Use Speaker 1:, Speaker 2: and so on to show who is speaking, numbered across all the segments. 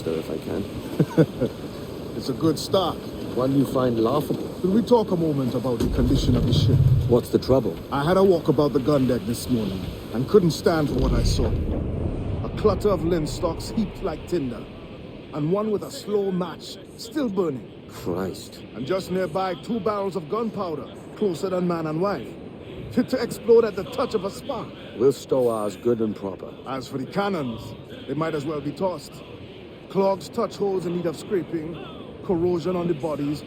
Speaker 1: faster if I can.
Speaker 2: It's a good start.
Speaker 1: One you find laughable.
Speaker 2: Could we talk a moment about the condition of the ship?
Speaker 1: What's the trouble?
Speaker 2: I had a walk about the gun deck this morning and couldn't stand for what I saw. A clutter of linstocks heaped like tinder, and one with a slow match still burning.
Speaker 1: Christ.
Speaker 2: And just nearby, 2 barrels of gunpowder, closer than man and wife, fit to explode at the touch of a spark.
Speaker 1: We'll stow ours good and proper.
Speaker 2: As for the cannons, they might as well be tossed. Clogged touch holes in need of scraping, corrosion on the bodies,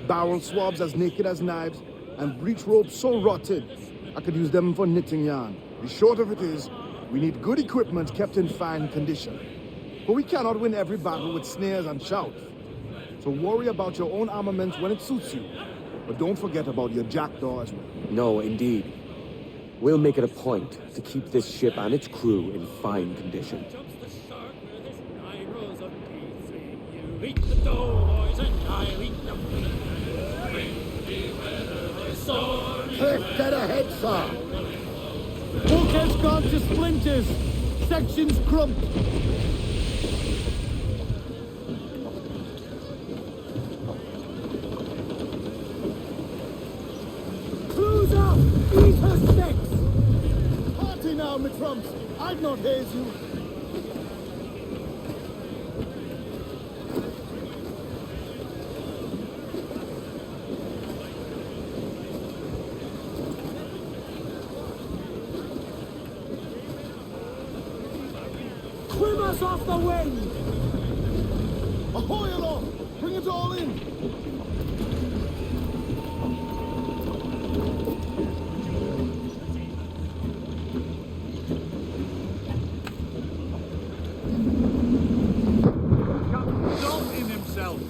Speaker 2: barrel swabs as naked as knives, and breech ropes so rotted, I could use them for knitting yarn. The short of it is, we need good equipment kept in fine condition. But we cannot win every battle with snares and shouts. So worry about your own armament when it suits you. But don't forget about your jackdaw as well.
Speaker 1: No, indeed. We'll make it a point to keep this ship and its crew in fine condition.
Speaker 3: Eat the dough, boys, and I'll eat them.
Speaker 2: Cliff, get ahead, sir!
Speaker 4: Bulkhead's gone to splinters. Section's crumped. Clues up! Eat her sticks!
Speaker 2: Party now, me trumps! I'd not haze you.
Speaker 4: Swim us off the wind!
Speaker 2: Ahoy along! Bring it all in!
Speaker 3: Don't in himself.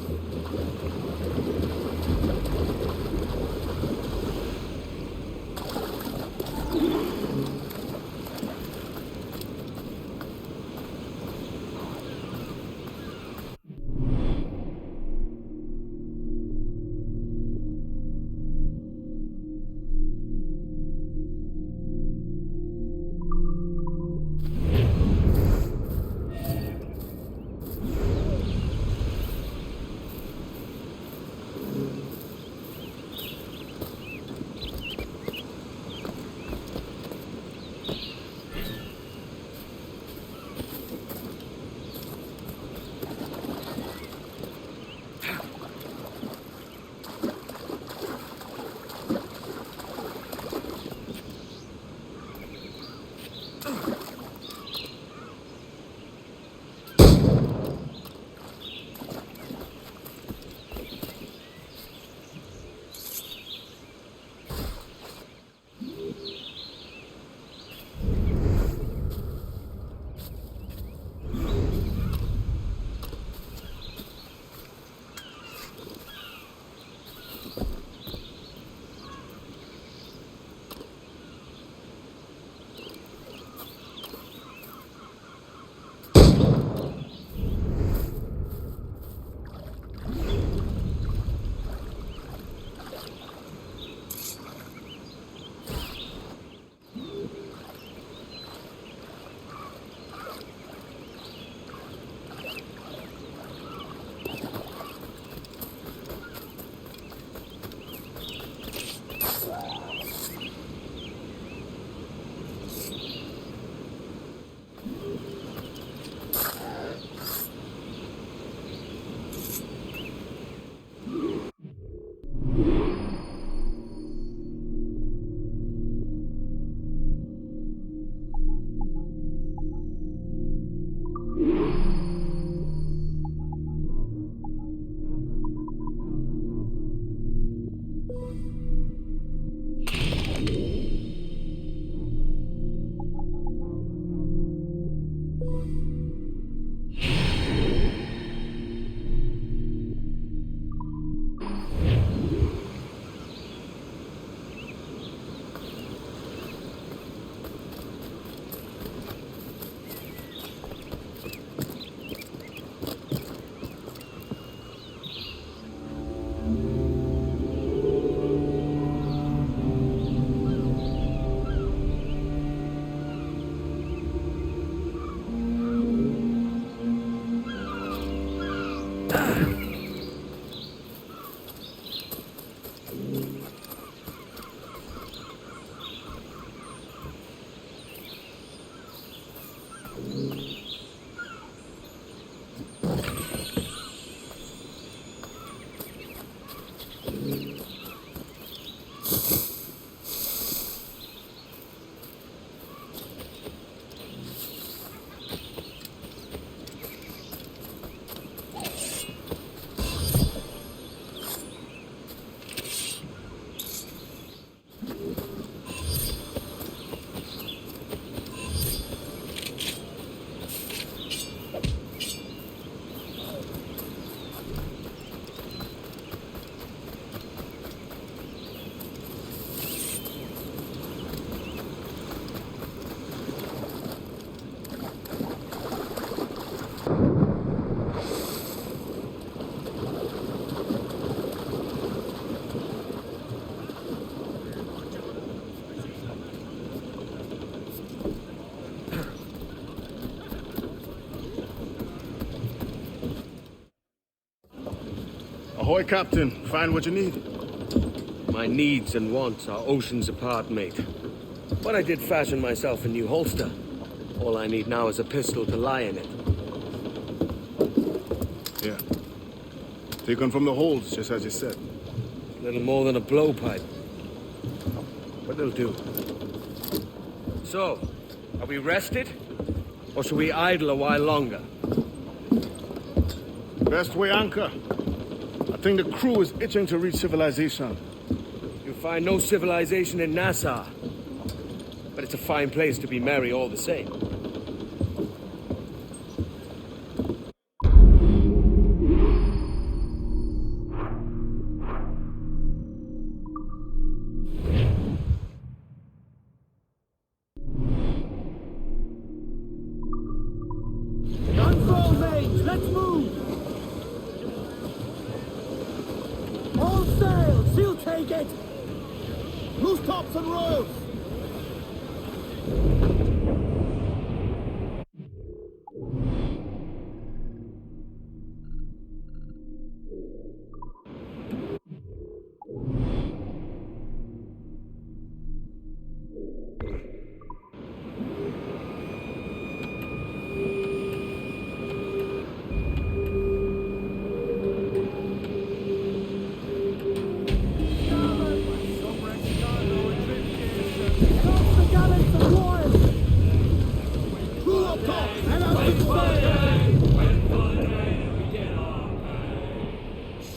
Speaker 2: Ahoy, Captain. Find what you need.
Speaker 1: My needs and wants are oceans apart, mate. But I did fashion myself a new holster. All I need now is a pistol to lie in it.
Speaker 2: Yeah. Taken from the holds, just as you said.
Speaker 1: Little more than a blowpipe. But it'll do. So, are we rested? Or should we idle a while longer?
Speaker 2: Best way anchor. I think the crew is itching to reach civilization.
Speaker 1: You'll find no civilization in Nassau. But it's a fine place to be merry all the same.
Speaker 4: Guns roll, mates! Let's move! All sails! She'll take it! Loose tops and royals!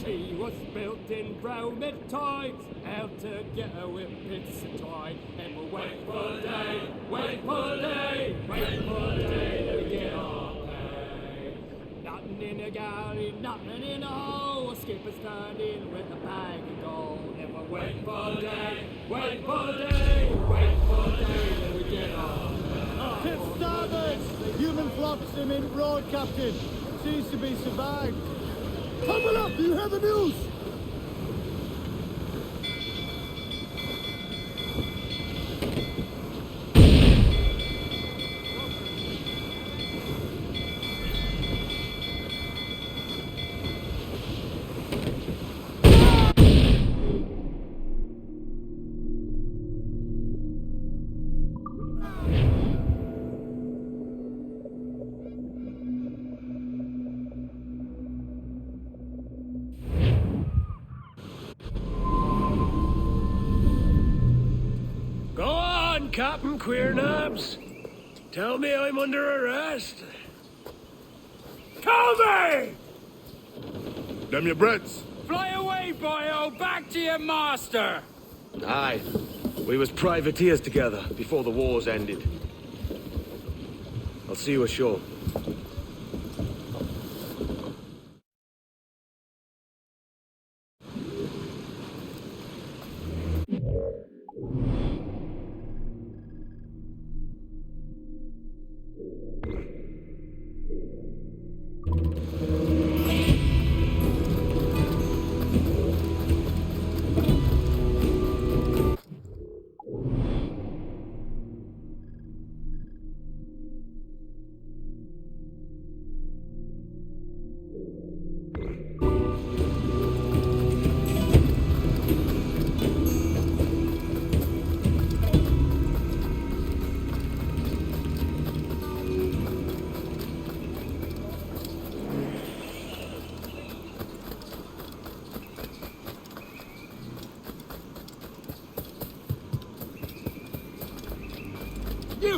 Speaker 3: She was built in Roman times, out to get her with bits of twine, and we'll wait for the day, wait for the day, wait for the day that we get our pay. Nothing in the galley, nothing in the hole, skipper's turned in with a bag of gold, and we'll wait for the day, wait for the day, wait for the day that we get our pay.
Speaker 4: Tip starboard! The human flotsam in broad, Captain. Seems to be survived. Tumble up! Do you hear the news?
Speaker 1: Go on, Captain Queernabs. Tell me I'm under arrest. Tell me!
Speaker 2: Them your breads.
Speaker 3: Fly away, boyo, back to your master!
Speaker 1: Aye. We was privateers together before the wars ended. I'll see you ashore.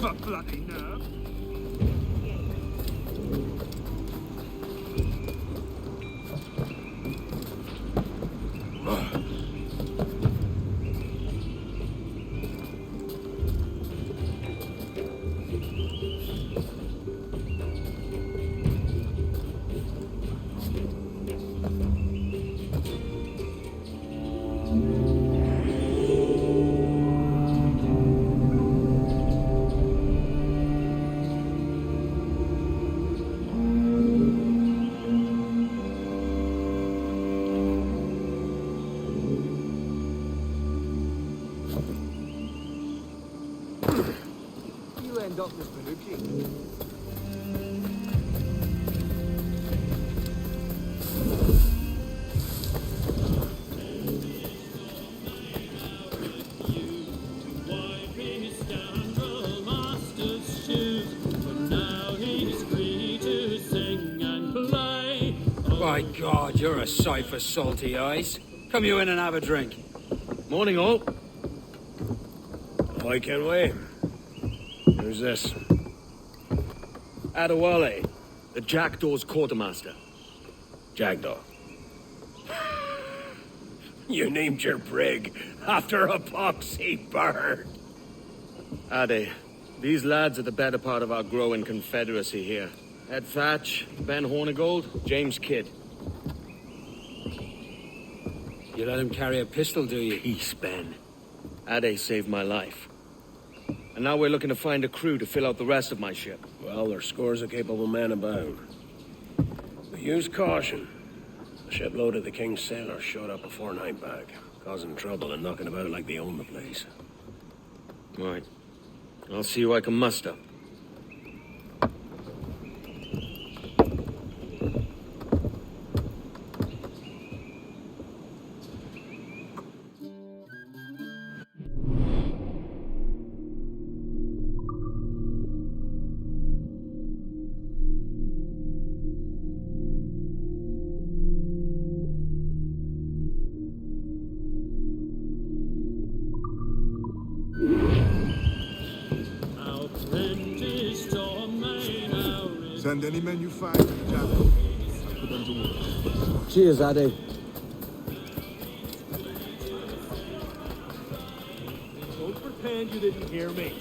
Speaker 3: You've a bloody nerve.
Speaker 1: You end up, Miss Panucci.
Speaker 5: My God, you're a sight for salty eyes. Come you in and have a drink.
Speaker 1: Morning, all. I can wait. Who's this? Adewale, the Jackdaw's quartermaster. Jackdaw. You named your brig after a poxy bird. Ade, these lads are the better part of our growing confederacy here. Ed Thatch, Ben Hornigold, James Kidd.
Speaker 5: You let him carry a pistol, do you?
Speaker 1: Peace, Ben. Ade saved my life. And now we're looking to find a crew to fill out the rest of my ship.
Speaker 6: Well, there's scores of capable men about. But use caution. The shipload of the King's sailors showed up before nightback, causing trouble and knocking about like they own the place.
Speaker 1: Right. I'll see who I can muster.
Speaker 2: Send any men you find to the Jackal. Put them to work.
Speaker 1: Cheers, Ade.
Speaker 3: Don't pretend you didn't hear me.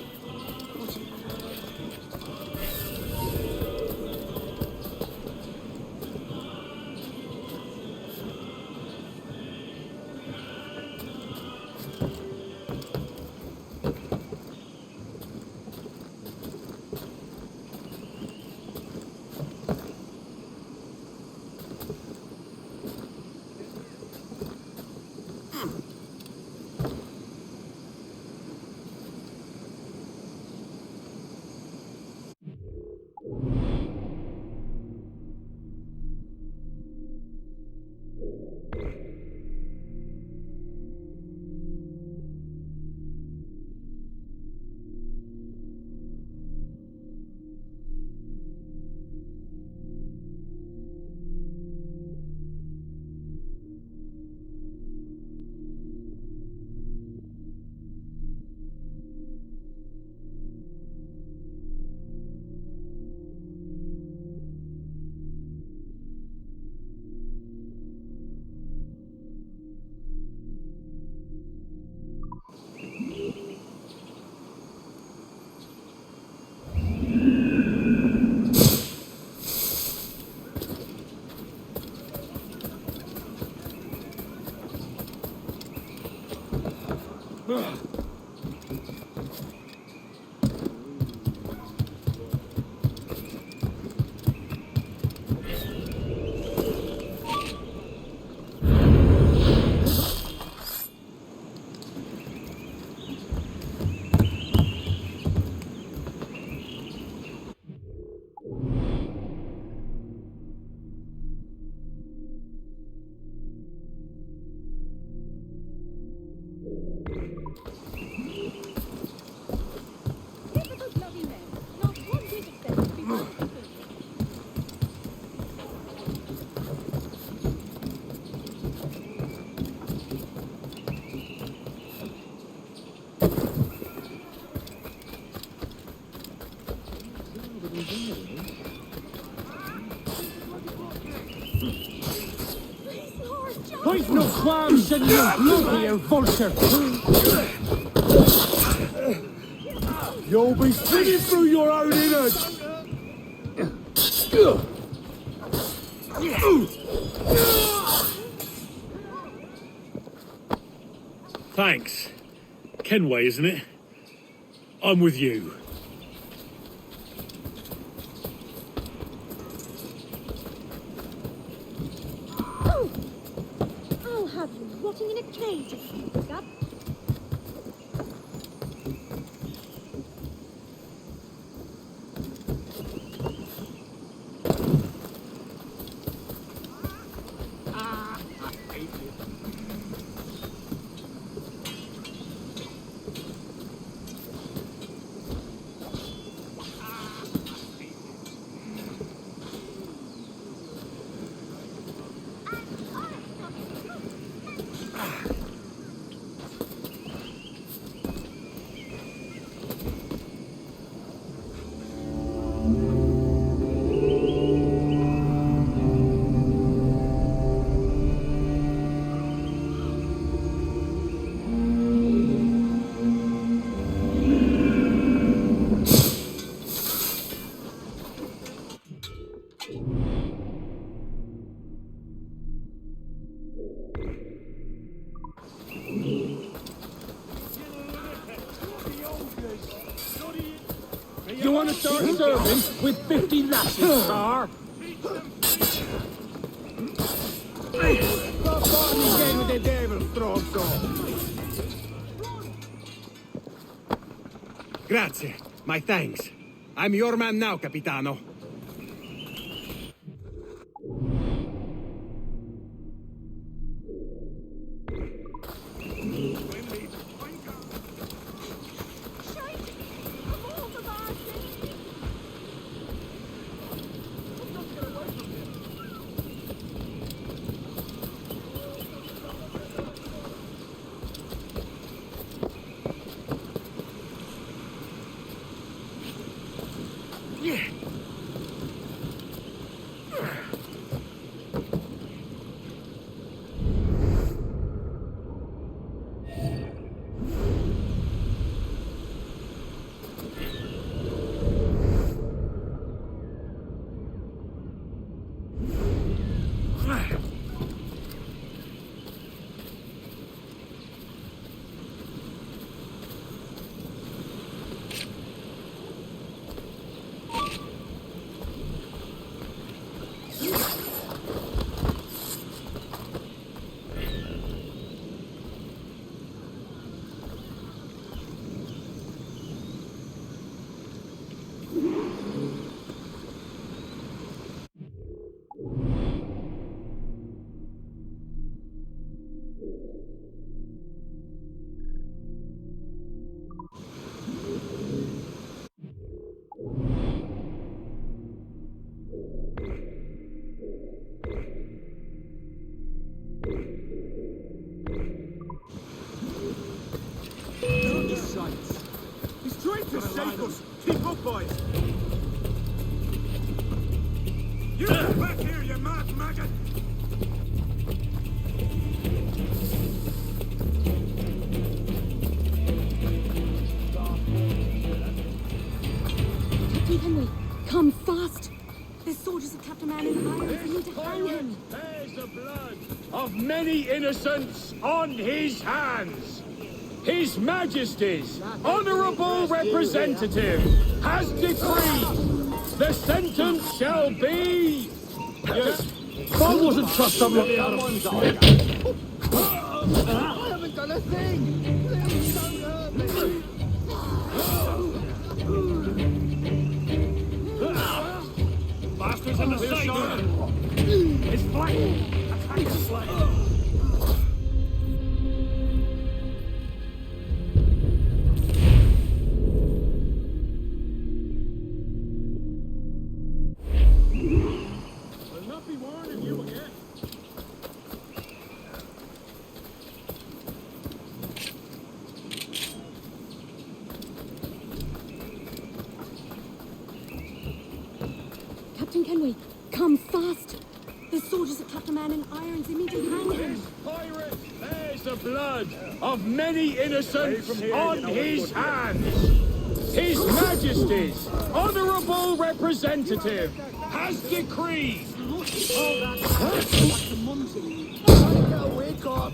Speaker 4: Wait no qualms, sending you blood here, vulture! You'll be spitting through your own innards!
Speaker 7: Thanks. Kenway, isn't it? I'm with you.
Speaker 8: Oh! I'll have you rotting in a cage if you pick up.
Speaker 4: You want to start serving with 50 lashes, sir? Stop fighting again with the devil, Stronzo!
Speaker 1: Grazie. My thanks. I'm your man now, Capitano.
Speaker 4: He's trying to save us! Keep up, boys! You get back here, you mad maggot!
Speaker 8: Captain Henry, come fast! There's soldiers of Captain Man in irons. We need to hang him.
Speaker 3: There's the blood of many innocents on his hands. His Majesty's honourable representative has decreed the sentence shall be...
Speaker 4: I wasn't trust somebody out of I haven't done a thing! Please don't hurt me!
Speaker 3: Bastards in the sight! It's flank! Attack the slave!
Speaker 8: Captain Kenway, come fast! The The soldiers have clapped a man in irons. They mean to hang him.
Speaker 3: Pirate bears the blood of many innocents on his hands. His Majesty's honourable representative has decreed.
Speaker 4: Wake up!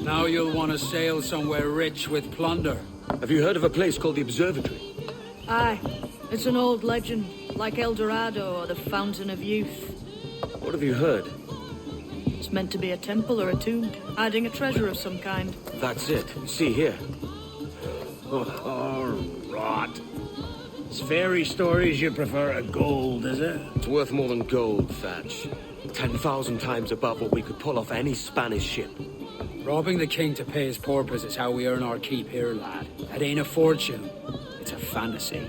Speaker 5: Now you'll want to sail somewhere rich with plunder.
Speaker 1: Have you heard of a place called the Observatory?
Speaker 9: Aye. It's an old legend, like El Dorado or the Fountain of Youth.
Speaker 1: What have you heard?
Speaker 9: It's meant to be a temple or a tomb, hiding a treasure of some kind.
Speaker 1: That's it. See here.
Speaker 6: Oh, rot. It's fairy stories you prefer to gold, is it?
Speaker 1: It's worth more than gold, Thatch. 10,000 times above what we could pull off any Spanish ship.
Speaker 5: Robbing the king to pay his porpoise is how we earn our keep here, lad. That ain't a fortune. It's a fantasy.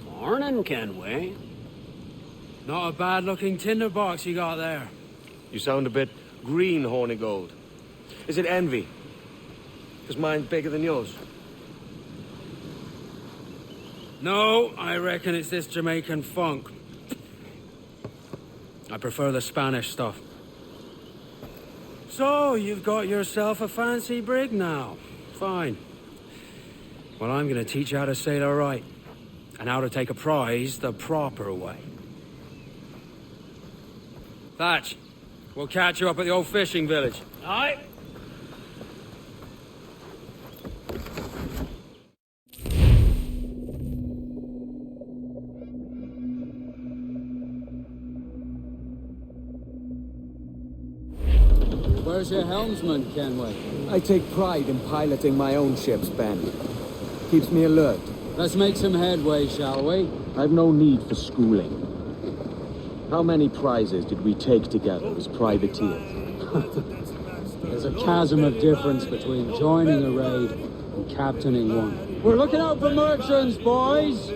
Speaker 6: Morning, Kenway.
Speaker 5: Not a bad-looking tinderbox you got there.
Speaker 1: You sound a bit green, Horny Gold. Is it envy? Because mine's bigger than yours.
Speaker 5: No, I reckon it's this Jamaican funk. I prefer the Spanish stuff. So, you've got yourself a fancy brig now. Fine. Well, I'm gonna teach you how to sail her right. And how to take a prize the proper way. Thatch, we'll catch you up at the old fishing village.
Speaker 6: Aye.
Speaker 5: Where's your helmsman, Kenway?
Speaker 10: I take pride in piloting my own ships, Ben. Keeps me alert.
Speaker 5: Let's make some headway, shall we?
Speaker 10: I've no need for schooling. How many prizes did we take together as privateers?
Speaker 5: There's a chasm of difference between joining a raid and captaining one. We're looking out for merchants, boys!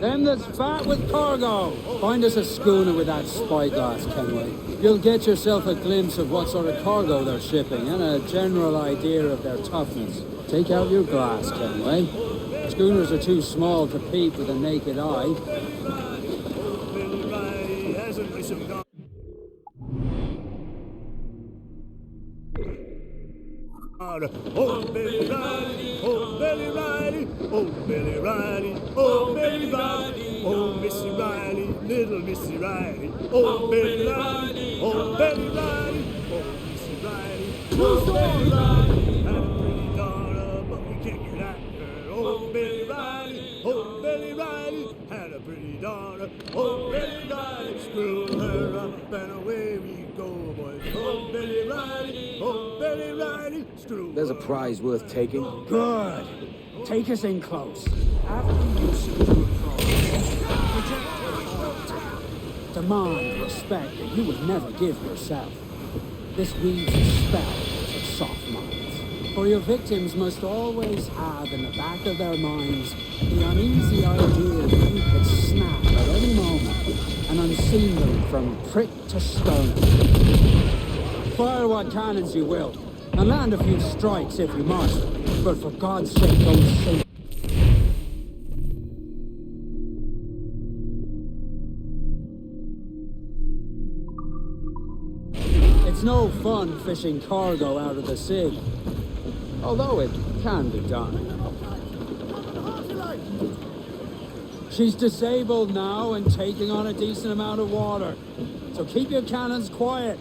Speaker 5: Them that's fat with cargo! Find us a schooner with that spyglass, Kenway. You'll get yourself a glimpse of what sort of cargo they're shipping and a general idea of their toughness. Take out your glass, Kenway. Schooners are too small to peep with a naked eye.
Speaker 3: Oh, Billy Riley, oh, Billy Riley, oh, Billy Riley, oh, Billy Riley, oh, Missy Riley, little Missy Riley, oh, Billy Riley, oh, Billy Riley, oh, Missy Riley, oh, Billy Riley, had a pretty daughter, but we can't get at her, oh, Billy Riley, oh, Billy Riley, had a pretty daughter, oh, Billy Riley, screw her up and away we go, boys, oh, Billy Riley, oh, Billy Riley, screw.
Speaker 10: There's a prize worth taking.
Speaker 5: Good. Take us in close. After you shoot across, we demand respect that you would never give yourself. This weaves a spell for soft minds. For your victims must always have in the back of their minds the uneasy idea that you could snap at any moment and unseam them from prick to stone. Fire what cannons you will, and land a few strikes if you must, but for God's sake, don't sink. It's no fun fishing cargo out of the sea, although it can be done. She's disabled now and taking on a decent amount of water, so keep your cannons quiet.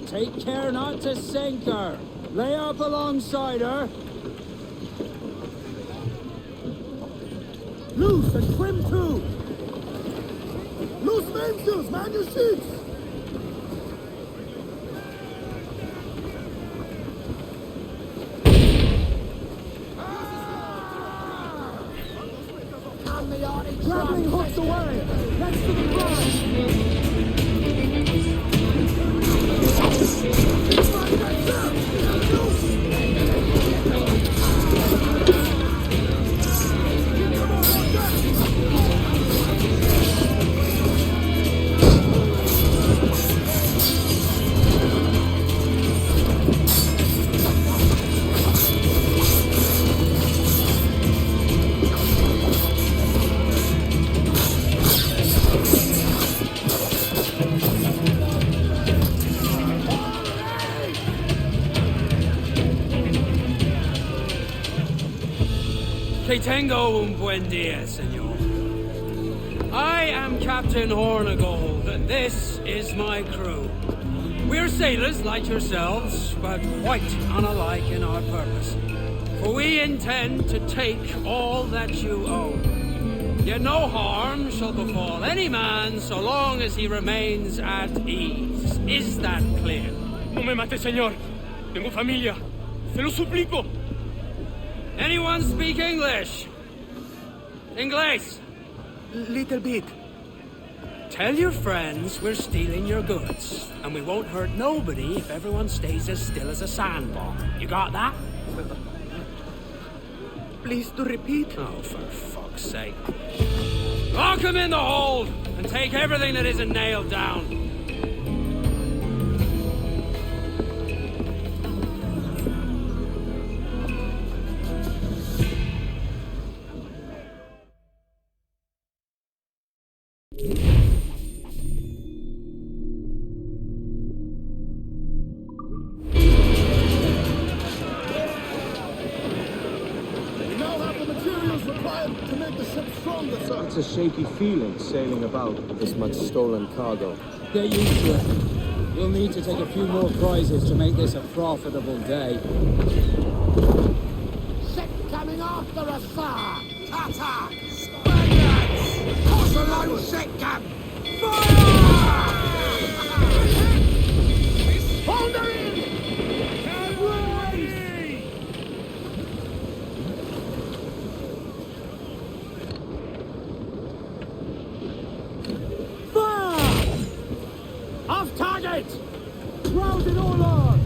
Speaker 5: Take care not to sink her. Lay up alongside her.
Speaker 4: Loose and trim too! Loose mainsails, man your sheets! Grappling hooks away! Next to the front!
Speaker 11: Que tengo un buen dia, senor. I am Captain Hornigold, and this is my crew. We're sailors like yourselves, but quite unalike in our purpose. For we intend to take all that you own. Yet no harm shall befall any man so long as he remains at ease. Is that clear?
Speaker 3: No me mate, señor. Tengo familia. Se lo suplico.
Speaker 11: Anyone speak English? English?
Speaker 1: Little bit.
Speaker 11: Tell your friends we're stealing your goods, and we won't hurt nobody if everyone stays as still as a sandbar. You got that?
Speaker 1: Please to repeat.
Speaker 11: Oh, for fuck's sake. Lock him in the hold, and take everything that isn't nailed down.
Speaker 10: It's a shaky feeling sailing about with this much stolen cargo.
Speaker 5: Get used to it. You'll need to take a few more prizes to make this a profitable day.
Speaker 4: Ship coming after us, sir! Attack! Spaniards! Toss a low ship cap! Fire! Hold her in! Off target! Round it all on!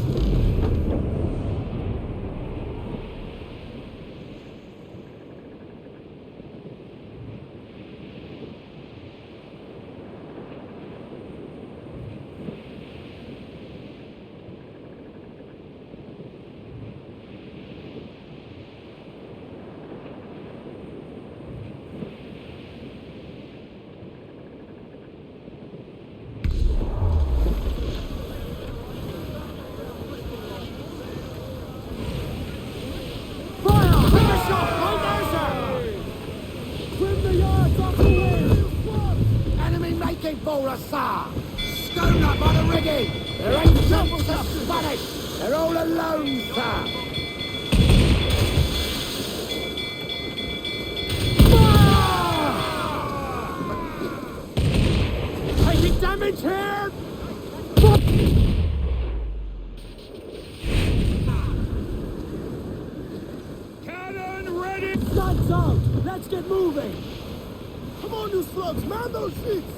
Speaker 4: For us, sir! Stone up on the rigging! There ain't trouble to Spanish! They're all alone, sir! Fire! Taking damage here!
Speaker 3: Cannon ready!
Speaker 4: Guns out! Let's get moving! Come on, you slugs! Man those sheets!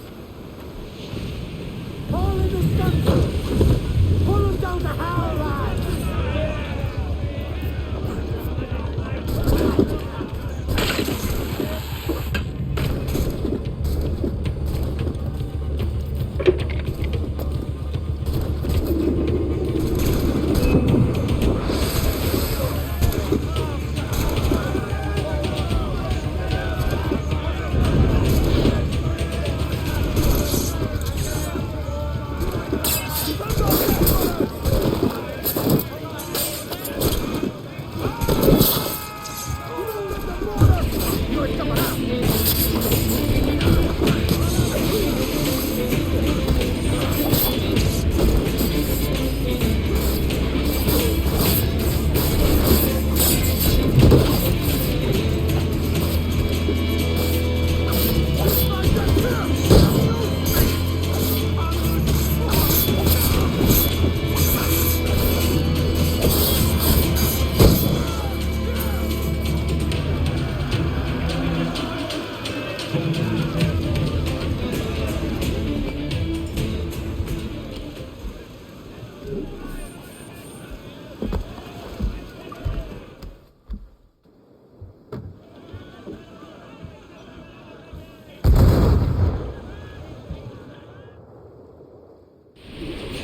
Speaker 4: Haul in the stunsails! Pull them down the howl, lads!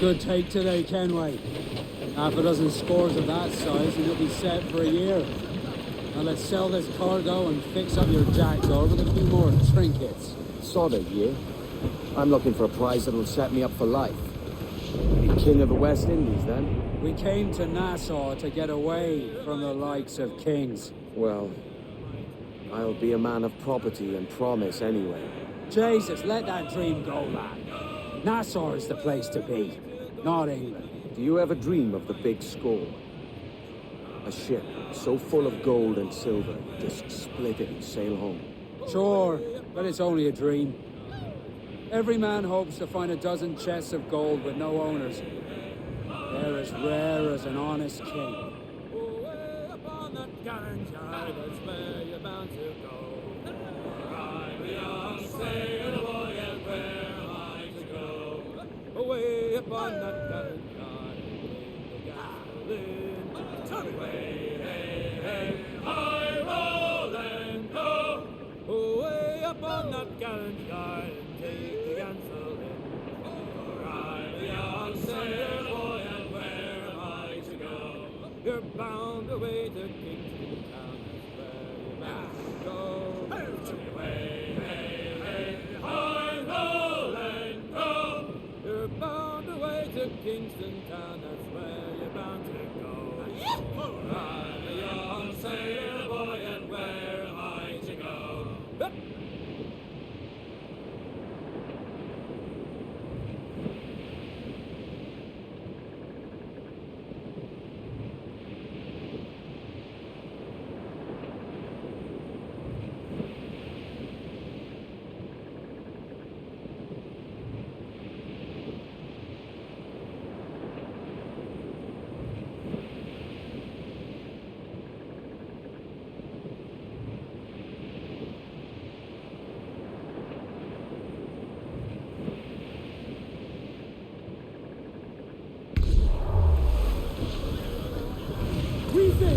Speaker 5: Good take today, Kenway. Half a dozen scores of that size and you'll be set for a year. Now let's sell this cargo and fix up your jackdaw with a few more trinkets.
Speaker 10: Sort of, yeah. I'm looking for a prize that'll set me up for life. Be king of the West Indies, then?
Speaker 5: We came to Nassau to get away from the likes of kings.
Speaker 10: Well, I'll be a man of property and promise anyway.
Speaker 5: Jesus, let that dream go, lad. Nassau is the place to be, not England.
Speaker 10: Do you ever dream of the big score? A ship so full of gold and silver, just split it and sail home.
Speaker 5: Sure, but it's only a dream. Every man hopes to find a dozen chests of gold with no owners. They're as rare as an honest king.
Speaker 3: Away upon that gallant yard, turn away, hey, hey, high roll and go. Away upon that gallant yard and take the gansel in. For I'm a young sailor boy, and where am I to go? You're bound away to Kingston town, that's where you're bound to go. Turn away, hey, hey, high roll and go. You're bound away to Kingston town, that's where you're bound to go. For I'm a young sailor boy, and where am I to go?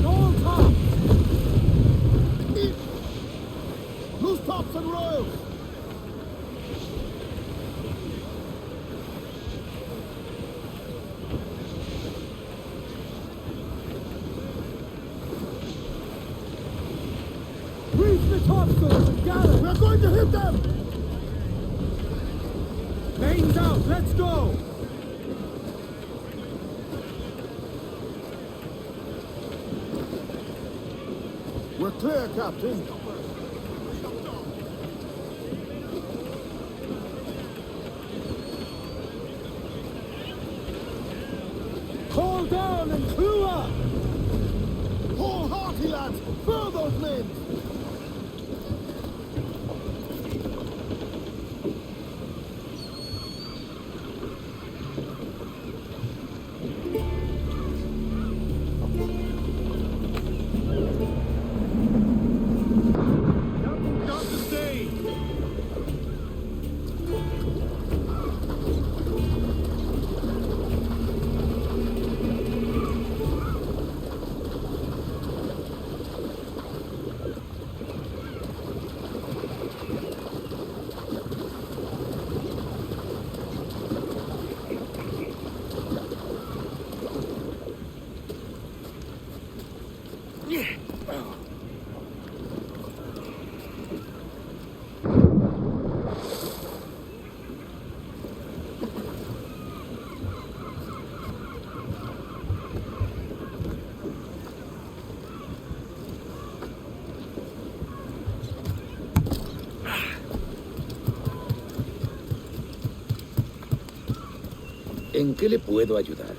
Speaker 4: All tops! Loose tops and royals! Reach the topsails and gather! We're going to hit them! Mains out, let's go! We're clear, Captain. Call down and clew up! Hold hearty, lads! Furl those men!
Speaker 12: ¿En qué le puedo ayudar?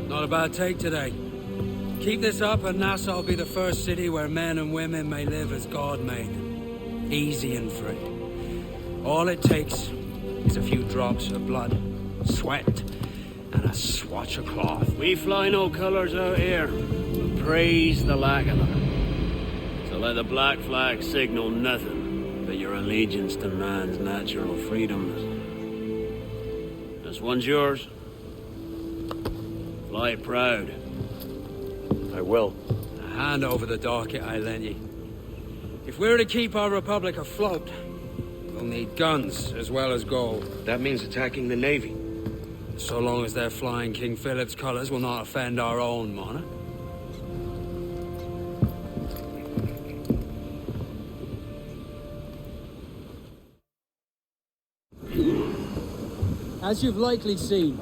Speaker 11: Not a bad take today. Keep this up and Nassau will be the first city where men and women may live as God made. Easy and free. All it takes is a few drops of blood, sweat, and a swatch of cloth.
Speaker 1: We fly no colours out here, but praise the lack of them. So let the black flag signal nothing but your allegiance to man's natural freedoms. This one's yours. Fly proud.
Speaker 10: I will.
Speaker 11: A hand over the docket I lent you. If we're to keep our republic afloat, we'll need guns as well as gold.
Speaker 1: That means attacking the Navy.
Speaker 11: So long as they're flying King Philip's colours will not offend our own monarch.
Speaker 5: As you've likely seen,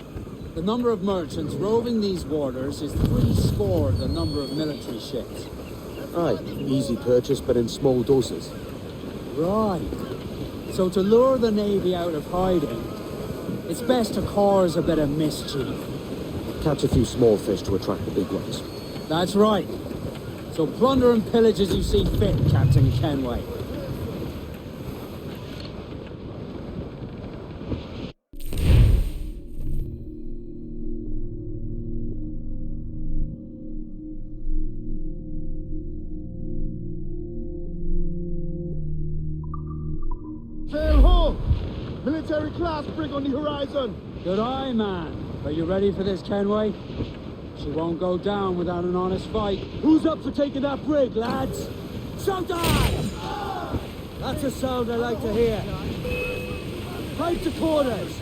Speaker 5: the number of merchants roving these waters is 300 the number of military ships.
Speaker 10: Aye, easy purchase, but in small doses.
Speaker 5: Right. So to lure the Navy out of hiding, it's best to cause a bit of mischief.
Speaker 10: Catch a few small fish to attract the big ones.
Speaker 5: That's right. So plunder and pillage as you see fit, Captain Kenway.
Speaker 2: Sail ho! Military class brig on the horizon!
Speaker 5: Good eye, man. Are you ready for this, Kenway? She won't go down without an honest fight. Who's up for taking that brig, lads? Showtime! That's a sound I like to hear. Pipe to quarters.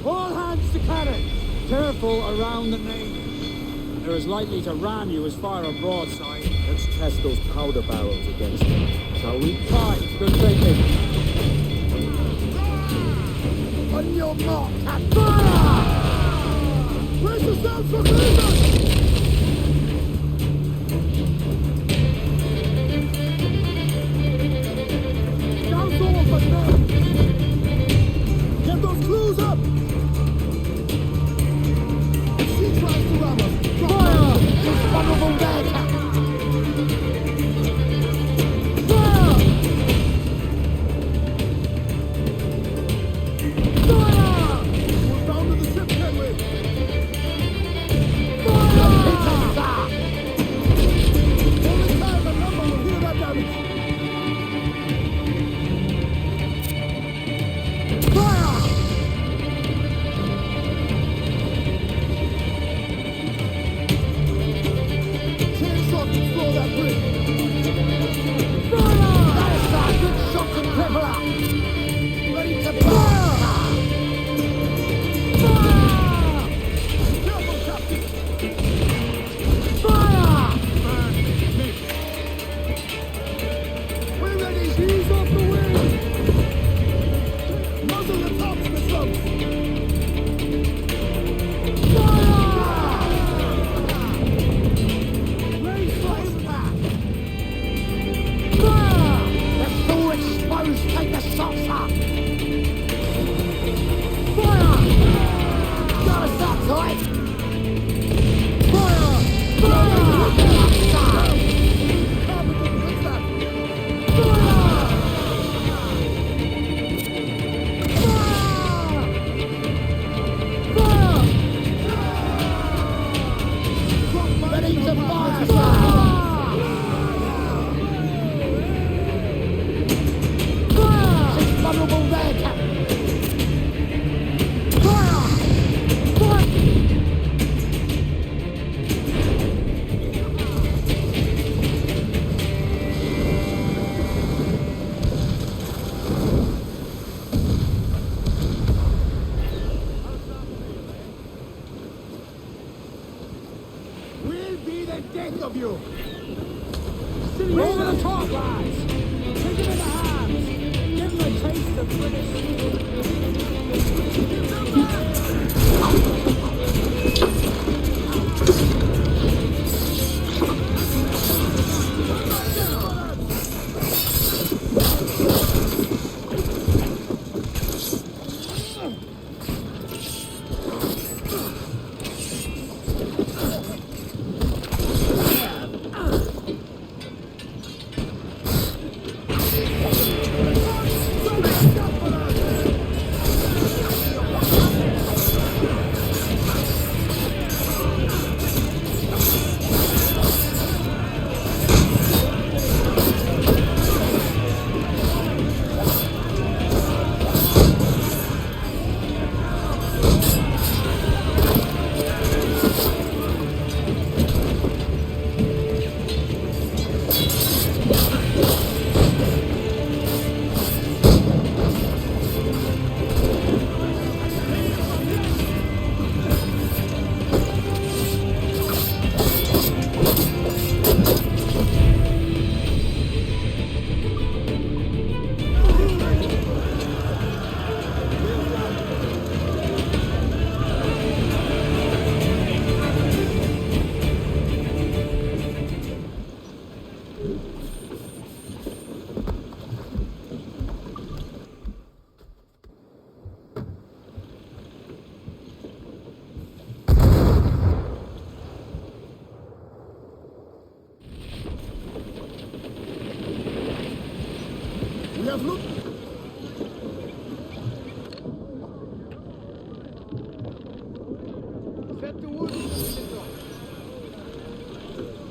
Speaker 5: All hands to cannon. Careful around the navy. They're as likely to ram you as fire a broadside.
Speaker 10: Let's test those powder barrels against them, shall we?
Speaker 5: Fine, good thinking.
Speaker 2: On your mark, and fire! Brace yourselves for collision! Down forward, but now! Get those clues up! Sea tries to ram us! Fire! It's vulnerable there, Captain! Fire!
Speaker 4: 8 of you!
Speaker 5: Over the top, lads! Take him in the hands! Give him a taste of British
Speaker 4: We have looked.